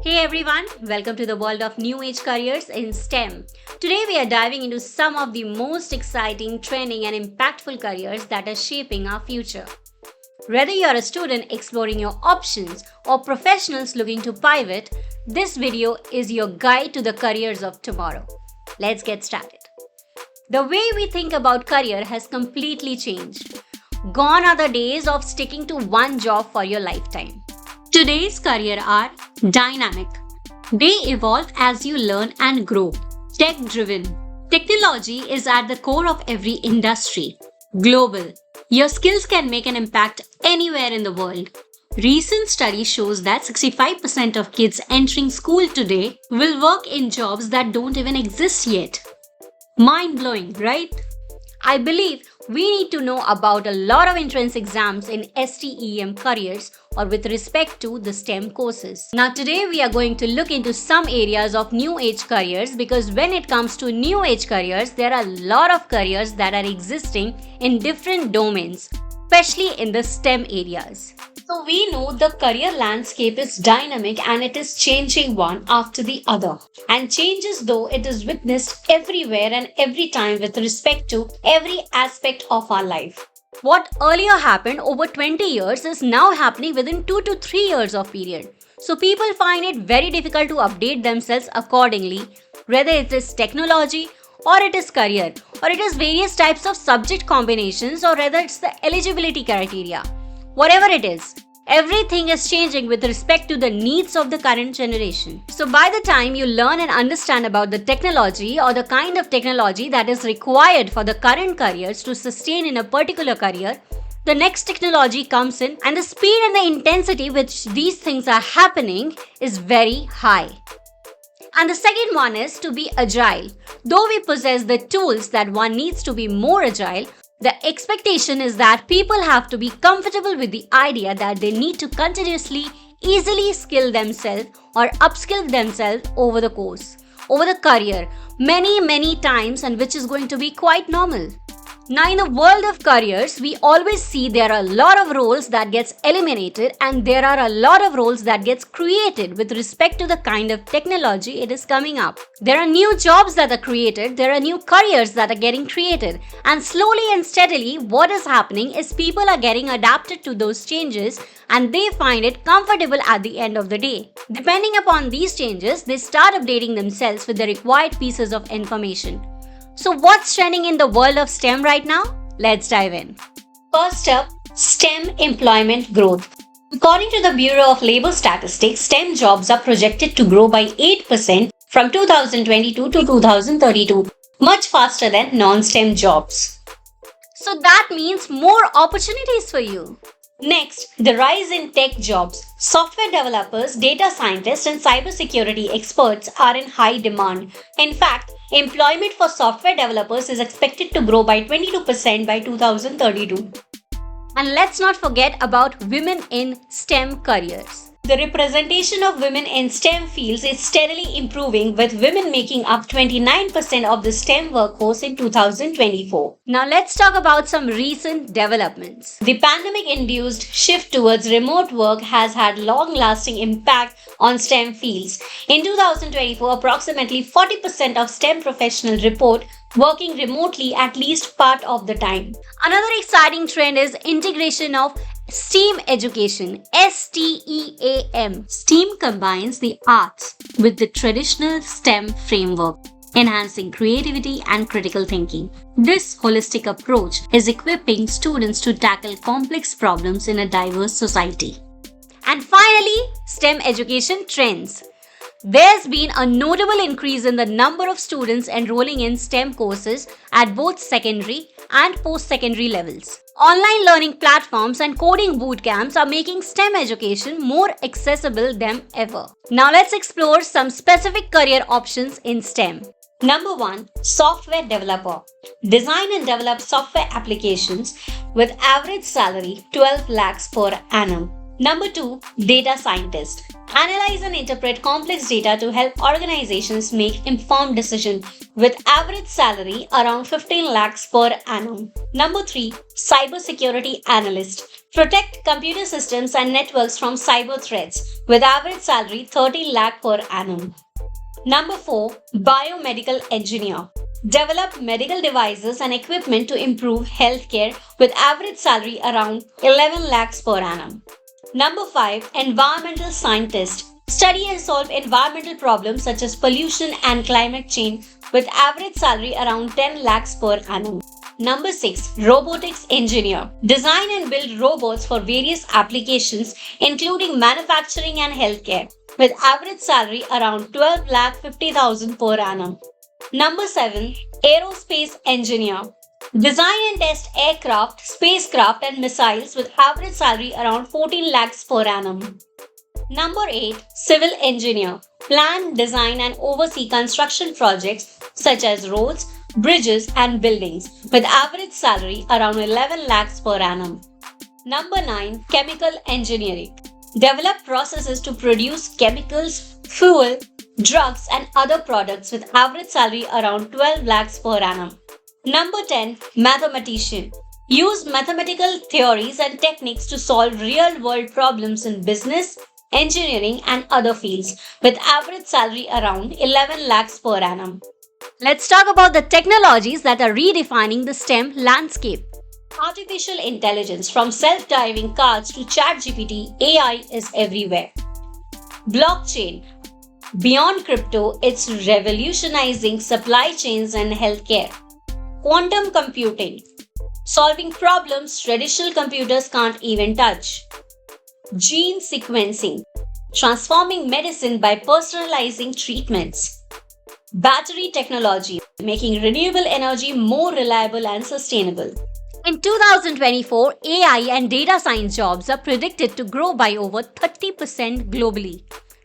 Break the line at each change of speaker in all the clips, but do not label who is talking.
Hey everyone, welcome to the world of new age careers in STEM. Today we are diving into some of the most exciting, trending and impactful careers that are shaping our future. Whether you're a student exploring your options or professionals looking to pivot, this video is your guide to the careers of tomorrow. Let's get started. The way we think about career has completely changed. Gone are the days of sticking to one job for your lifetime. Today's careers are dynamic. They evolve as you learn and grow. Tech-driven. Technology is at the core of every industry. Global. Your skills can make an impact anywhere in the world. Recent study shows that 65% of kids entering school today will work in jobs that don't even exist yet. Mind-blowing, right? I believe we need to know about a lot of entrance exams in STEM careers or with respect to the STEM courses. Now today we are going to look into some areas of new age careers because when it comes to new age careers, there are a lot of careers that are existing in different domains, especially in the STEM areas. So we know the career landscape is dynamic and it is changing one after the other. And changes though it is witnessed everywhere and every time with respect to every aspect of our life. What earlier happened over 20 years is now happening within 2 to 3 years of period. So people find it very difficult to update themselves accordingly, whether it is technology or it is career or it is various types of subject combinations or whether it's the eligibility criteria. Whatever it is, everything is changing with respect to the needs of the current generation. So by the time you learn and understand about the technology or the kind of technology that is required for the current careers to sustain in a particular career, the next technology comes in and the speed and the intensity which these things are happening is very high. And the second one is to be agile. Though we possess the tools that one needs to be more agile, the expectation is that people have to be comfortable with the idea that they need to continuously, easily skill themselves or upskill themselves over the course, over the career, many times, and which is going to be quite normal. Now in the world of careers, we always see there are a lot of roles that gets eliminated and there are a lot of roles that gets created with respect to the kind of technology it is coming up. There are new jobs that are created, there are new careers that are getting created, and slowly and steadily what is happening is people are getting adapted to those changes and they find it comfortable at the end of the day. Depending upon these changes, they start updating themselves with the required pieces of information. So what's trending in the world of STEM right now? Let's dive in. First up, STEM employment growth. According to the Bureau of Labor Statistics, STEM jobs are projected to grow by 8% from 2022 to 2032, much faster than non-STEM jobs. So that means more opportunities for you. Next, the rise in tech jobs. Software developers, data scientists, and cybersecurity experts are in high demand. In fact, employment for software developers is expected to grow by 22% by 2032. And let's not forget about women in STEM careers. The representation of women in STEM fields is steadily improving, with women making up 29% of the STEM workforce in 2024. Now let's talk about some recent developments. The pandemic-induced shift towards remote work has had long-lasting impact on STEM fields. In 2024, approximately 40% of STEM professionals report working remotely at least part of the time. Another exciting trend is integration of STEAM education, STEAM. STEAM combines the arts with the traditional STEM framework, enhancing creativity and critical thinking. This holistic approach is equipping students to tackle complex problems in a diverse society. And finally, STEM education trends. There's been a notable increase in the number of students enrolling in STEM courses at both secondary and post-secondary levels. Online learning platforms and coding bootcamps are making STEM education more accessible than ever. Now let's explore some specific career options in STEM. Number 1. Software developer. Design and develop software applications with average salary 12 lakhs per annum. Number 2. Data scientist. Analyze and interpret complex data to help organizations make informed decisions with average salary around 15 lakhs per annum. Number 3. Cybersecurity analyst. Protect computer systems and networks from cyber threats with average salary 30 lakh per annum. Number 4. Biomedical engineer. Develop medical devices and equipment to improve healthcare with average salary around 11 lakhs per annum. Number 5. Environmental scientist. Study and solve environmental problems such as pollution and climate change with average salary around 10 lakhs per annum. Number 6. Robotics engineer. Design and build robots for various applications including manufacturing and healthcare with average salary around 12 lakh 50,000 per annum. Number 7. Aerospace engineer. Design and test aircraft, spacecraft and missiles with average salary around 14 lakhs per annum. Number 8. Civil engineer. Plan, design and oversee construction projects such as roads, bridges and buildings with average salary around 11 lakhs per annum. Number 9. Chemical engineering. Develop processes to produce chemicals, fuel, drugs and other products with average salary around 12 lakhs per annum. Number 10. Mathematician. Use mathematical theories and techniques to solve real-world problems in business, engineering and other fields with average salary around 11 lakhs per annum. Let's talk about the technologies that are redefining the STEM landscape. Artificial intelligence, from self-driving cars to ChatGPT, AI is everywhere. Blockchain. Beyond crypto, it's revolutionizing supply chains and healthcare. Quantum computing. Solving problems traditional computers can't even touch. Gene sequencing. Transforming medicine by personalizing treatments. Battery technology. Making renewable energy more reliable and sustainable. In 2024, AI and data science jobs are predicted to grow by over 30% globally.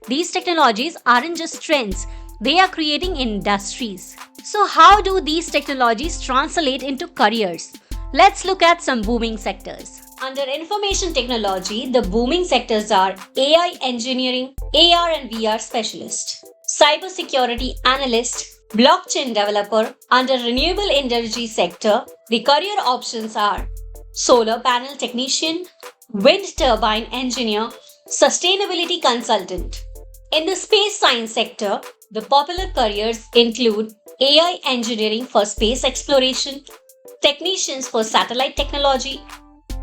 These technologies aren't just trends, they are creating industries. So how do these technologies translate into careers? Let's look at some booming sectors. Under information technology, the booming sectors are AI engineering, AR and VR specialist, cybersecurity analyst, blockchain developer. Under renewable energy sector, the career options are solar panel technician, wind turbine engineer, sustainability consultant. In the space science sector, the popular careers include AI engineering for space exploration, technicians for satellite technology,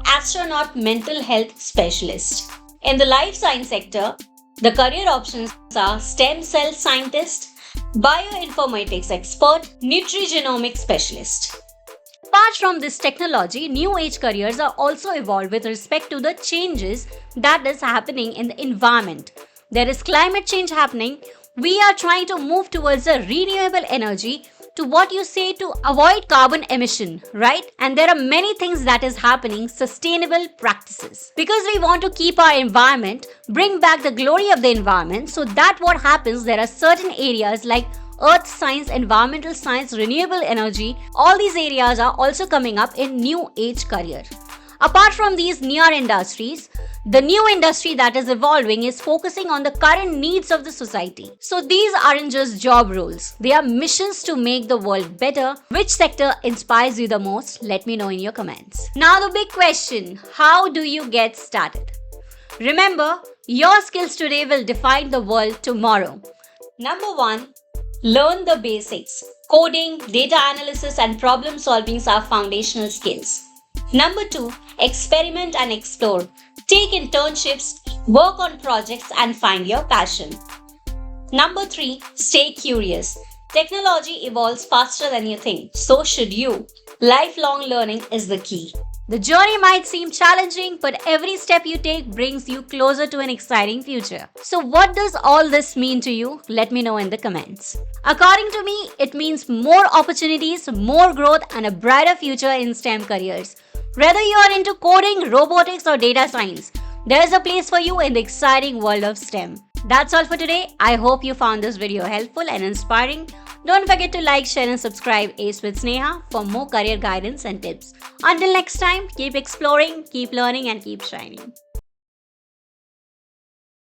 astronaut mental health specialist. In the life science sector, the career options are stem cell scientist, bioinformatics expert, nutrigenomics specialist. Apart from this technology, new age careers are also evolved with respect to the changes that is happening in the environment. There is climate change happening. We are trying to move towards a renewable energy to what you say to avoid carbon emission, right? And there are many things that is happening, sustainable practices. Because we want to keep our environment, bring back the glory of the environment, so that what happens, there are certain areas like earth science, environmental science, renewable energy, all these areas are also coming up in new age career. Apart from these near industries, the new industry that is evolving is focusing on the current needs of the society. So these aren't just job roles, they are missions to make the world better. Which sector inspires you the most? Let me know in your comments. Now the big question, how do you get started? Remember, your skills today will define the world tomorrow. Number 1, learn the basics. Coding, data analysis and problem solving are foundational skills. Number 2, experiment and explore. Take internships, work on projects and find your passion. Number 3, stay curious. Technology evolves faster than you think, so should you. Lifelong learning is the key. The journey might seem challenging, but every step you take brings you closer to an exciting future. So what does all this mean to you? Let me know in the comments. According to me, it means more opportunities, more growth and a brighter future in STEM careers. Whether you are into coding, robotics or data science, there is a place for you in the exciting world of STEM. That's all for today. I hope you found this video helpful and inspiring. Don't forget to like, share and subscribe Ace with Sneha for more career guidance and tips. Until next time, keep exploring, keep learning and keep shining.